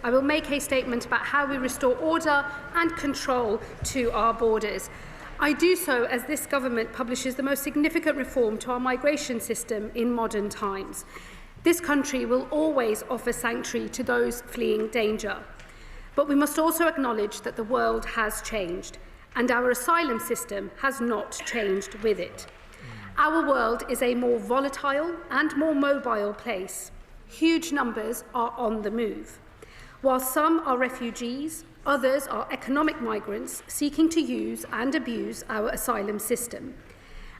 I will make a statement about how we restore order and control to our borders. I do so as this government publishes the most significant reform to our migration system in modern times. This country will always offer sanctuary to those fleeing danger. But we must also acknowledge that the world has changed, and our asylum system has not changed with it. Our world is a more volatile and more mobile place. Huge numbers are on the move. While some are refugees, others are economic migrants seeking to use and abuse our asylum system.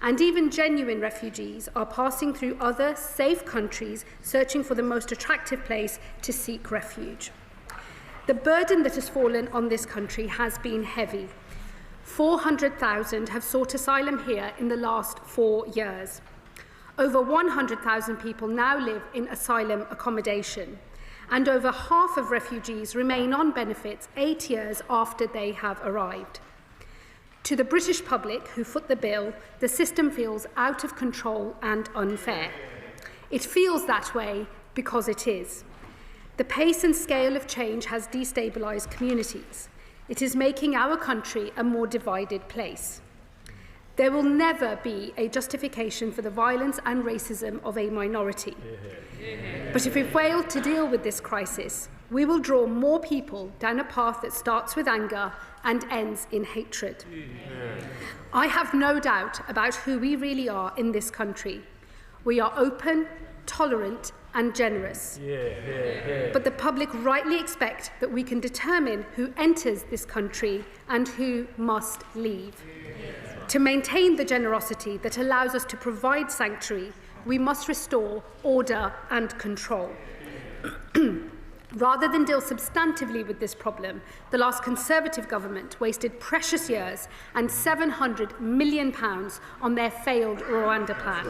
And even genuine refugees are passing through other safe countries searching for the most attractive place to seek refuge. The burden that has fallen on this country has been heavy. 400,000 have sought asylum here in the last 4 years. Over 100,000 people now live in asylum accommodation, and over half of refugees remain on benefits 8 years after they have arrived. To the British public who foot the bill, the system feels out of control and unfair. It feels that way because it is. The pace and scale of change has destabilised communities. It is making our country a more divided place. There will never be a justification for the violence and racism of a minority. But if we fail to deal with this crisis, we will draw more people down a path that starts with anger and ends in hatred. I have no doubt about who we really are in this country. We are open, tolerant, and generous. But the public rightly expect that we can determine who enters this country and who must leave. To maintain the generosity that allows us to provide sanctuary, we must restore order and control. Rather than deal substantively with this problem, the last Conservative government wasted precious years and £700 million on their failed Rwanda plan,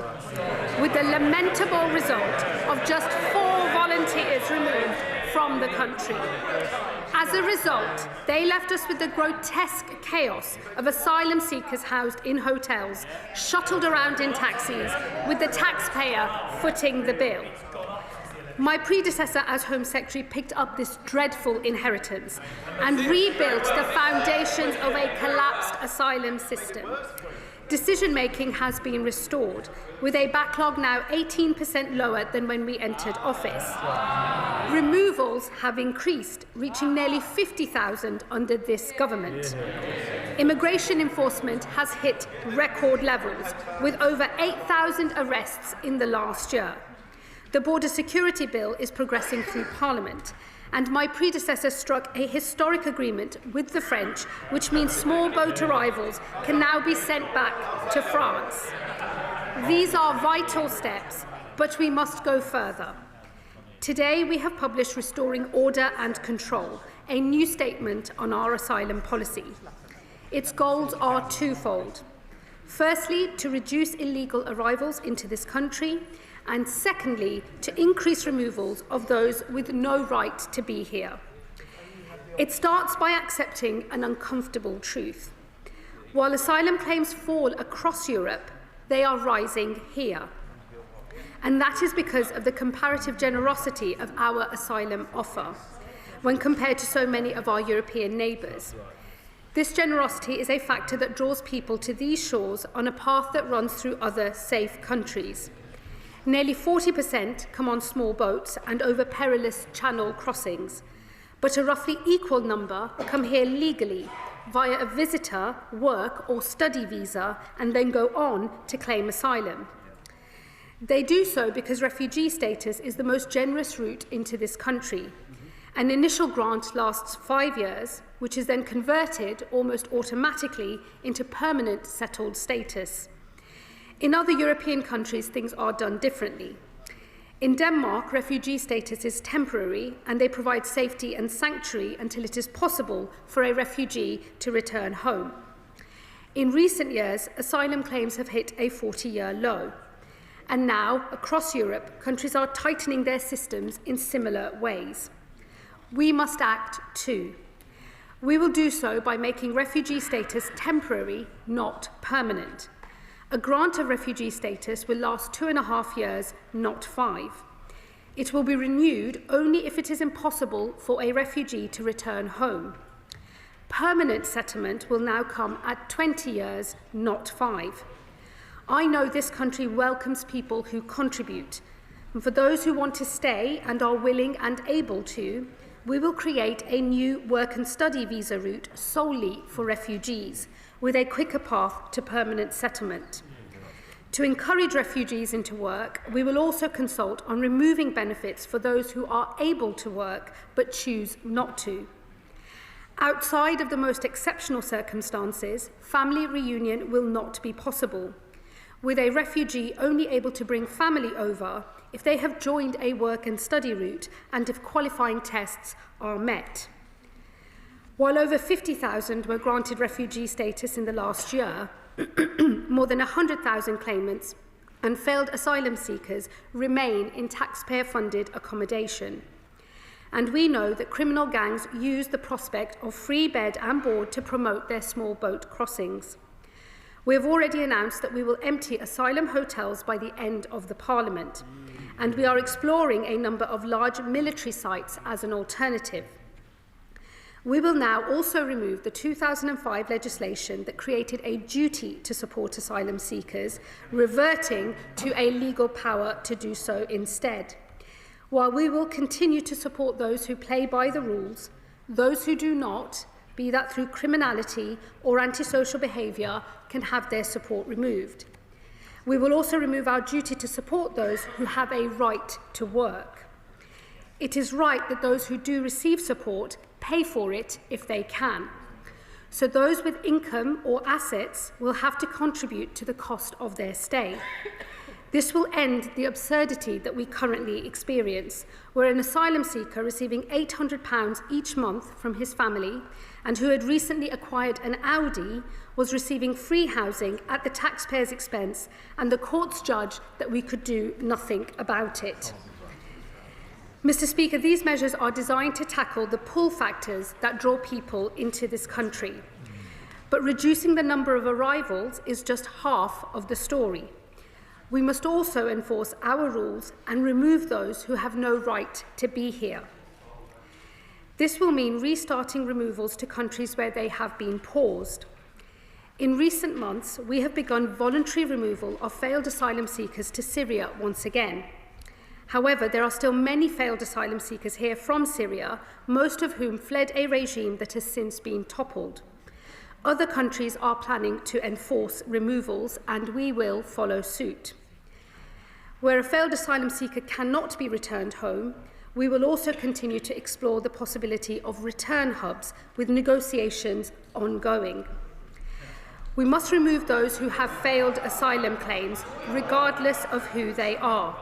with the lamentable result of just 4 volunteers removed from the country. As a result, they left us with the grotesque chaos of asylum seekers housed in hotels, shuttled around in taxis, with the taxpayer footing the bill. My predecessor as Home Secretary picked up this dreadful inheritance and rebuilt the foundations of a collapsed asylum system. Decision-making has been restored, with a backlog now 18% lower than when we entered office. Removals have increased, reaching nearly 50,000 under this government. Immigration enforcement has hit record levels, with over 8,000 arrests in the last year. The Border Security Bill is progressing through Parliament, and my predecessor struck a historic agreement with the French, which means small boat arrivals can now be sent back to France. These are vital steps, but we must go further. Today we have published Restoring Order and Control, a new statement on our asylum policy. Its goals are twofold. Firstly, to reduce illegal arrivals into this country, and secondly, to increase removals of those with no right to be here. It starts by accepting an uncomfortable truth. While asylum claims fall across Europe, they are rising here. And that is because of the comparative generosity of our asylum offer, when compared to so many of our European neighbours. This generosity is a factor that draws people to these shores on a path that runs through other safe countries. Nearly 40% come on small boats and over perilous channel crossings, but a roughly equal number come here legally via a visitor, work or study visa and then go on to claim asylum. They do so because refugee status is the most generous route into this country. An initial grant lasts 5 years, which is then converted almost automatically into permanent settled status. In other European countries, things are done differently. In Denmark, refugee status is temporary, and they provide safety and sanctuary until it is possible for a refugee to return home. In recent years, asylum claims have hit a 40-year low. And now, across Europe, countries are tightening their systems in similar ways. We must act too. We will do so by making refugee status temporary, not permanent. A grant of refugee status will last 2.5 years, not 5. It will be renewed only if it is impossible for a refugee to return home. Permanent settlement will now come at 20 years, not 5. I know this country welcomes people who contribute, and for those who want to stay and are willing and able to, we will create a new work and study visa route solely for refugees, with a quicker path to permanent settlement. To encourage refugees into work, we will also consult on removing benefits for those who are able to work but choose not to. Outside of the most exceptional circumstances, family reunion will not be possible, with a refugee only able to bring family over if they have joined a work and study route and if qualifying tests are met. While over 50,000 were granted refugee status in the last year, more than 100,000 claimants and failed asylum seekers remain in taxpayer-funded accommodation. And we know that criminal gangs use the prospect of free bed and board to promote their small boat crossings. We have already announced that we will empty asylum hotels by the end of the Parliament, and we are exploring a number of large military sites as an alternative. We will now also remove the 2005 legislation that created a duty to support asylum seekers, reverting to a legal power to do so instead. While we will continue to support those who play by the rules, those who do not, be that through criminality or antisocial behaviour, can have their support removed. We will also remove our duty to support those who have a right to work. It is right that those who do receive support pay for it if they can. So those with income or assets will have to contribute to the cost of their stay. This will end the absurdity that we currently experience, where an asylum seeker receiving £800 each month from his family and who had recently acquired an Audi was receiving free housing at the taxpayer's expense, and the courts judged that we could do nothing about it. Mr. Speaker, these measures are designed to tackle the pull factors that draw people into this country. But reducing the number of arrivals is just half of the story. We must also enforce our rules and remove those who have no right to be here. This will mean restarting removals to countries where they have been paused. In recent months, we have begun voluntary removal of failed asylum seekers to Syria once again. However, there are still many failed asylum seekers here from Syria, most of whom fled a regime that has since been toppled. Other countries are planning to enforce removals, and we will follow suit. Where a failed asylum seeker cannot be returned home, we will also continue to explore the possibility of return hubs, with negotiations ongoing. We must remove those who have failed asylum claims, regardless of who they are.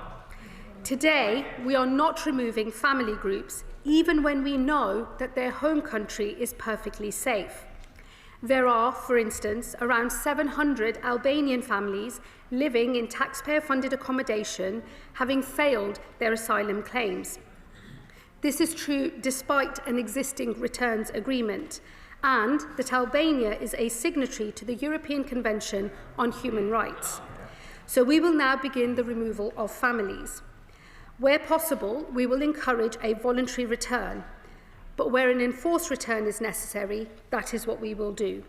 Today, we are not removing family groups, even when we know that their home country is perfectly safe. There are, for instance, around 700 Albanian families living in taxpayer-funded accommodation, having failed their asylum claims. This is true despite an existing returns agreement, and that Albania is a signatory to the European Convention on Human Rights. So we will now begin the removal of families. Where possible, we will encourage a voluntary return, but where an enforced return is necessary, that is what we will do.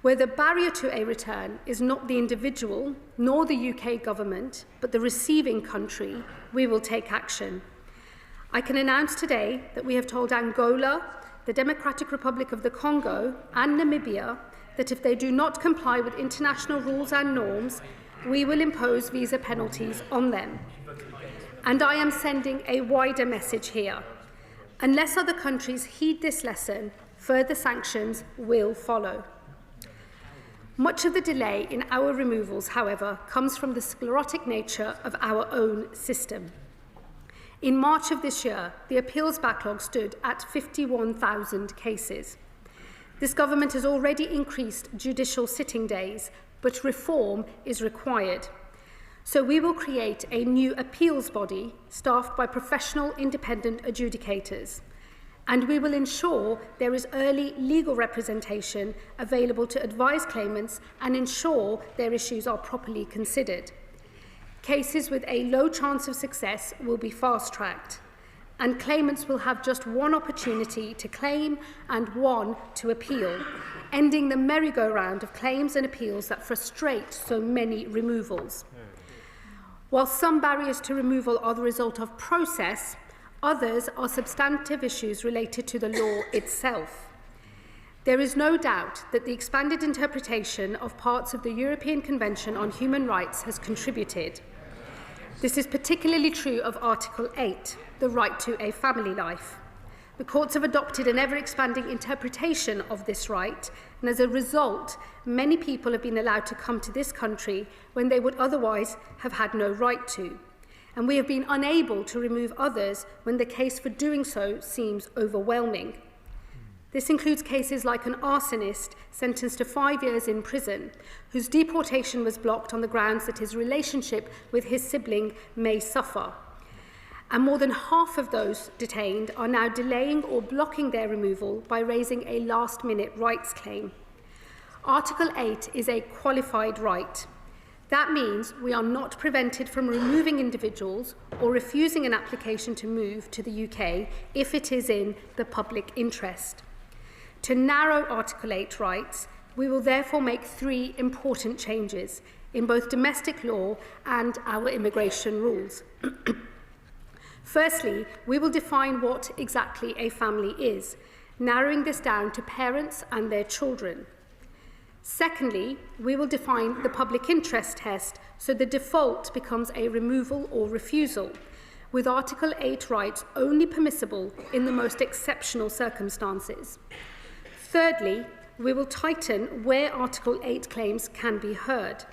Where the barrier to a return is not the individual nor the UK government, but the receiving country, we will take action. I can announce today that we have told Angola, the Democratic Republic of the Congo, and Namibia that if they do not comply with international rules and norms, we will impose visa penalties on them. And I am sending a wider message here. Unless other countries heed this lesson, further sanctions will follow. Much of the delay in our removals, however, comes from the sclerotic nature of our own system. In March of this year, the appeals backlog stood at 51,000 cases. This government has already increased judicial sitting days, but reform is required. So we will create a new appeals body staffed by professional independent adjudicators, and we will ensure there is early legal representation available to advise claimants and ensure their issues are properly considered. cases with a low chance of success will be fast-tracked, and claimants will have just one opportunity to claim and one to appeal, ending the merry-go-round of claims and appeals that frustrate so many removals. While some barriers to removal are the result of process, others are substantive issues related to the law itself. There is no doubt that the expanded interpretation of parts of the European Convention on Human Rights has contributed. This is particularly true of Article 8, the right to a family life. The courts have adopted an ever-expanding interpretation of this right, and as a result, many people have been allowed to come to this country when they would otherwise have had no right to. And we have been unable to remove others when the case for doing so seems overwhelming. This includes cases like an arsonist sentenced to 5 years in prison, whose deportation was blocked on the grounds that his relationship with his sibling may suffer. And more than half of those detained are now delaying or blocking their removal by raising a last-minute rights claim. Article 8 is a qualified right. That means we are not prevented from removing individuals or refusing an application to move to the UK if it is in the public interest. To narrow Article 8 rights, we will therefore make 3 important changes in both domestic law and our immigration rules. Firstly, we will define what exactly a family is, narrowing this down to parents and their children. Secondly, we will define the public interest test so the default becomes a removal or refusal, with Article 8 rights only permissible in the most exceptional circumstances. Thirdly, we will tighten where Article 8 claims can be heard,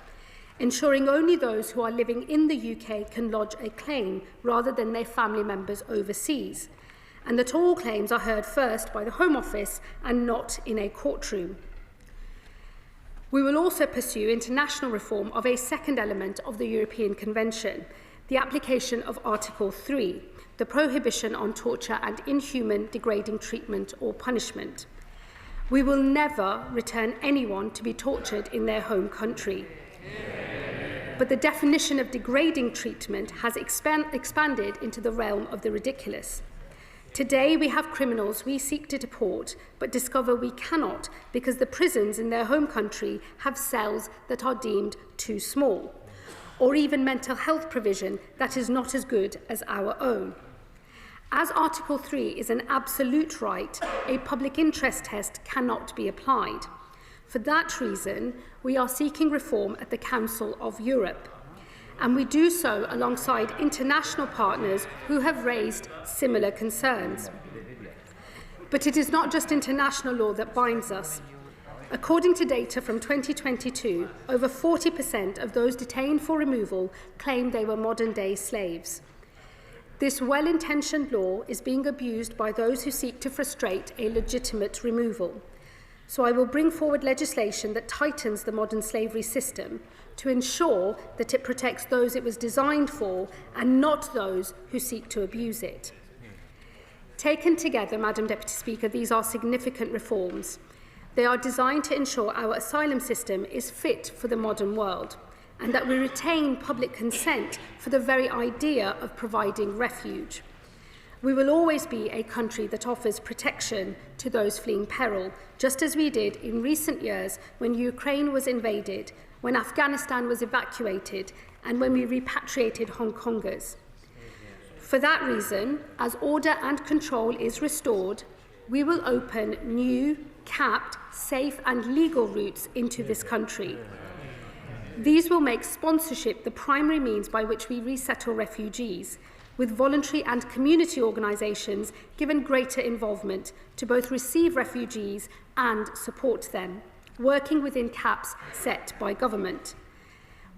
ensuring only those who are living in the UK can lodge a claim rather than their family members overseas, and that all claims are heard first by the Home Office and not in a courtroom. We will also pursue international reform of a second element of the European Convention, the application of Article 3, the prohibition on torture and inhuman, degrading treatment or punishment. We will never return anyone to be tortured in their home country. But the definition of degrading treatment has expanded into the realm of the ridiculous. Today we have criminals we seek to deport, but discover we cannot because the prisons in their home country have cells that are deemed too small, or even mental health provision that is not as good as our own. As Article 3 is an absolute right, a public interest test cannot be applied. For that reason, we are seeking reform at the Council of Europe, and we do so alongside international partners who have raised similar concerns. But it is not just international law that binds us. According to data from 2022, over 40% of those detained for removal claimed they were modern-day slaves. This well-intentioned law is being abused by those who seek to frustrate a legitimate removal. So I will bring forward legislation that tightens the modern slavery system to ensure that it protects those it was designed for and not those who seek to abuse it. Taken together, Madam Deputy Speaker, these are significant reforms. They are designed to ensure our asylum system is fit for the modern world and that we retain public consent for the very idea of providing refuge. We will always be a country that offers protection to those fleeing peril, just as we did in recent years when Ukraine was invaded, when Afghanistan was evacuated, and when we repatriated Hong Kongers. For that reason, as order and control is restored, we will open new, capped, safe and legal routes into this country. These will make sponsorship the primary means by which we resettle refugees, with voluntary and community organisations given greater involvement to both receive refugees and support them, working within caps set by government.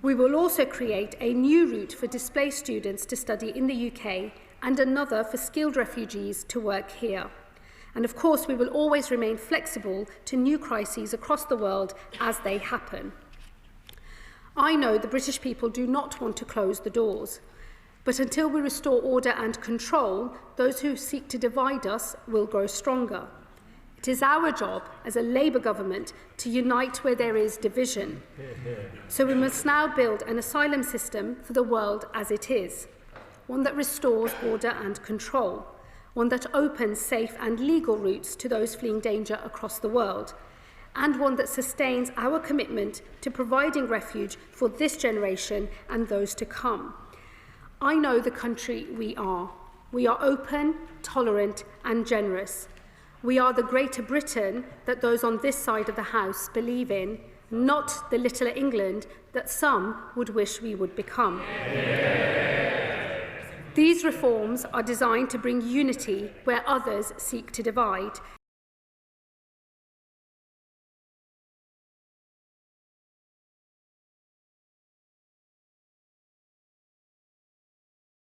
We will also create a new route for displaced students to study in the UK and another for skilled refugees to work here. And of course, we will always remain flexible to new crises across the world as they happen. I know the British people do not want to close the doors, but until we restore order and control, those who seek to divide us will grow stronger. It is our job as a Labour government to unite where there is division. So we must now build an asylum system for the world as it is, one that restores order and control, one that opens safe and legal routes to those fleeing danger across the world, and one that sustains our commitment to providing refuge for this generation and those to come. I know the country we are. We are open, tolerant, and generous. We are the Greater Britain that those on this side of the House believe in, not the littler England that some would wish we would become. These reforms are designed to bring unity where others seek to divide.